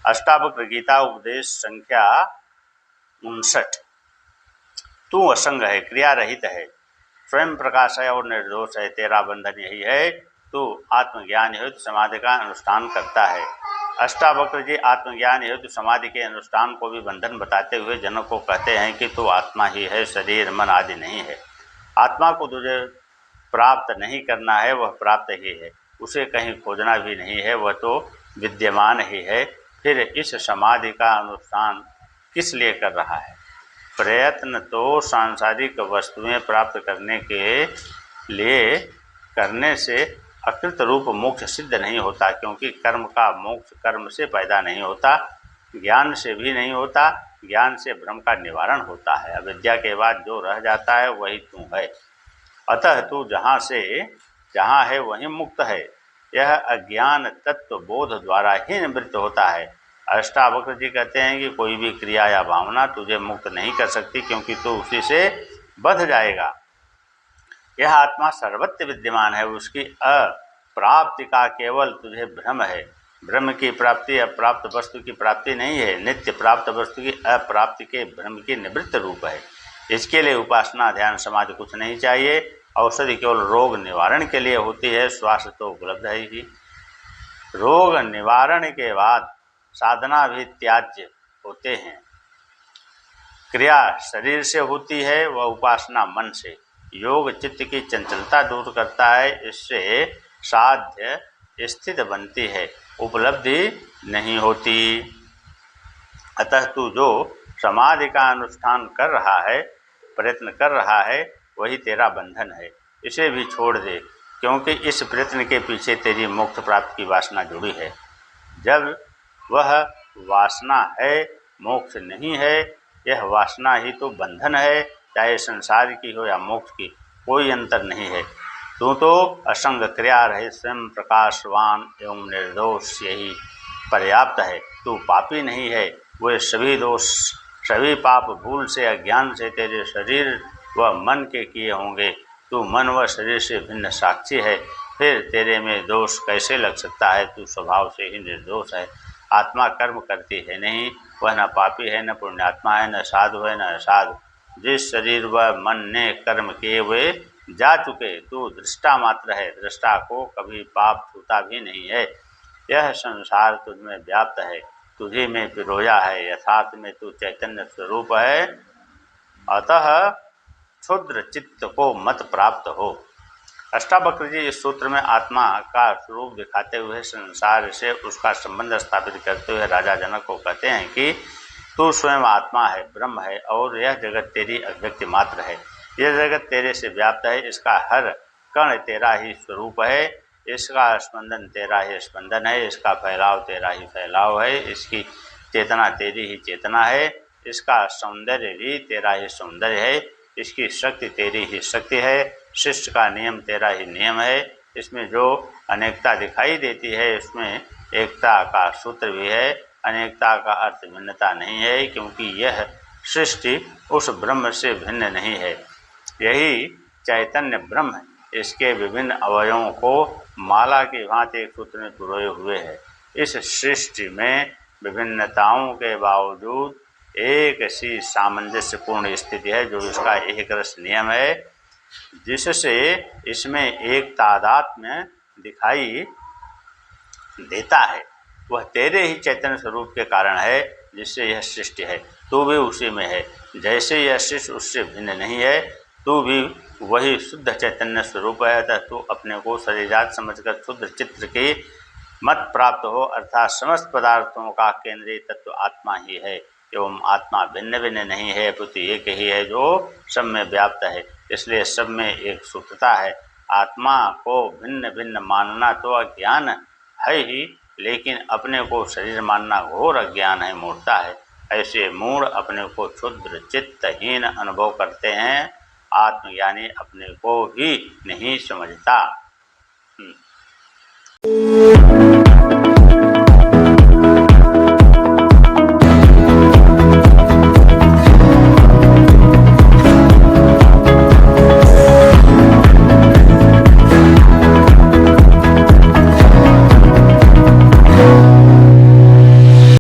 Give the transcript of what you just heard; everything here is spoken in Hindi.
अष्टावक्र गीता उपदेश संख्या 59। तू असंग है, क्रिया रहित है, स्वयं प्रकाश है और निर्दोष है, तेरा बंधन यही है। तू आत्मज्ञान हेतु समाधि का अनुष्ठान करता है। अष्टावक्र जी आत्मज्ञान हेतु समाधि के अनुष्ठान को भी बंधन बताते हुए जनक को कहते हैं कि तू आत्मा ही है, शरीर मन आदि नहीं है। आत्मा को तुझे प्राप्त नहीं करना है, वह प्राप्त ही है, उसे कहीं खोजना भी नहीं है, वह तो विद्यमान ही है। फिर इस समाधि का अनुष्ठान किस लिए कर रहा है? प्रयत्न तो सांसारिक वस्तुएं प्राप्त करने के लिए करने से अकृत रूप मोक्ष सिद्ध नहीं होता, क्योंकि कर्म का मोक्ष कर्म से पैदा नहीं होता, ज्ञान से भी नहीं होता। ज्ञान से भ्रम का निवारण होता है। अविद्या के बाद जो रह जाता है वही तू है। अतः तू जहाँ है वहीं मुक्त है। यह अज्ञान तत्व बोध द्वारा ही निवृत्त होता है। अष्टावक्र जी कहते हैं कि कोई भी क्रिया या भावना तुझे मुक्त नहीं कर सकती, क्योंकि तू उसी से बंध जाएगा। यह आत्मा सर्वत्र विद्यमान है, उसकी अप्राप्ति का केवल तुझे भ्रम है। ब्रह्म की प्राप्ति अप्राप्त वस्तु की प्राप्ति नहीं है, नित्य प्राप्त वस्तु की अप्राप्ति के भ्रम की निवृत्त रूप है। इसके लिए उपासना ध्यान समाधि कुछ नहीं चाहिए। औषधि केवल रोग निवारण के लिए होती है, स्वास्थ्य तो उपलब्ध है ही। रोग निवारण के बाद साधना भी त्याज्य होते हैं। क्रिया शरीर से होती है, वह उपासना मन से। योग चित्त की चंचलता दूर करता है, इससे साध्य स्थित बनती है, उपलब्धि नहीं होती। अतः तू जो समाधि का अनुष्ठान कर रहा है, प्रयत्न कर रहा है, वही तेरा बंधन है। इसे भी छोड़ दे, क्योंकि इस प्रयत्न के पीछे तेरी मोक्ष प्राप्ति की वासना जुड़ी है। जब वह वासना है, मोक्ष नहीं है। यह वासना ही तो बंधन है, चाहे संसार की हो या मोक्ष की, कोई अंतर नहीं है। तू तो असंग क्रिया रहित स्वयं प्रकाशवान एवं निर्दोष, यही पर्याप्त है। तू पापी नहीं है। वे सभी दोष सभी पाप भूल से अज्ञान से तेरे शरीर व मन के किए होंगे। तू मन व शरीर से भिन्न साक्षी है, फिर तेरे में दोष कैसे लग सकता है? तू स्वभाव से ही निर्दोष है। आत्मा कर्म करती है नहीं, वह न पापी है, न पुण्यात्मा है, न साधु है, न असाधु। जिस शरीर व मन ने कर्म किए वे जा चुके, तू दृष्टा मात्र है, दृष्टा को कभी पाप छूता भी नहीं है। यह संसार तुझ में व्याप्त है, तुझे में पिरोया है, यथार्थ में तू चैतन्य स्वरूप है। अतः क्षुद्र चित्त को मत प्राप्त हो। अष्टावक्र जी इस सूत्र में आत्मा का स्वरूप दिखाते हुए संसार से उसका संबंध स्थापित करते हुए राजा जनक को कहते हैं कि तू स्वयं आत्मा है, ब्रह्म है, और यह जगत तेरी अव्यक्ति मात्र है। यह जगत तेरे से व्याप्त है, इसका हर कण तेरा ही स्वरूप है, इसका स्पंदन तेरा ही स्पंदन है, इसका फैलाव तेरा ही फैलाव है, इसकी चेतना तेरी ही चेतना है, इसका सौंदर्य भी तेरा ही सौंदर्य है, इसकी शक्ति तेरी ही शक्ति है, सृष्टि का नियम तेरा ही नियम है। इसमें जो अनेकता दिखाई देती है, उसमें एकता का सूत्र भी है। अनेकता का अर्थ भिन्नता नहीं है, क्योंकि यह सृष्टि उस ब्रह्म से भिन्न नहीं है। यही चैतन्य ब्रह्म इसके विभिन्न अवयवों को माला की भांति एक सूत्र में पिरोए हुए है। इस सृष्टि में विभिन्नताओं के बावजूद एक सी सामंजस्यपूर्ण स्थिति है, जो इसका एक रस नियम है, जिससे इसमें एक तादात्म्य दिखाई देता है। वह तेरे ही चैतन्य स्वरूप के कारण है, जिससे यह सृष्टि है। तू भी उसी में है। जैसे यह सृष्टि उससे भिन्न नहीं है, तू भी वही शुद्ध चैतन्य स्वरूप है। अतः तू अपने को शरीरात समझकर शुद्ध चित्त की मत प्राप्त हो, अर्थात समस्त पदार्थों का केंद्रीय तत्व आत्मा ही है। एवं आत्मा भिन्न भिन्न नहीं है, अपितु एक ही है, जो सब में व्याप्त है। इसलिए सब में एक सूत्रता है। आत्मा को भिन्न भिन्न मानना तो अज्ञान है ही, लेकिन अपने को शरीर मानना घोर अज्ञान है, मूढ़ता है। ऐसे मूढ़ अपने को क्षुद्र चित्तहीन अनुभव करते हैं। आत्मज्ञानी अपने को ही नहीं समझता।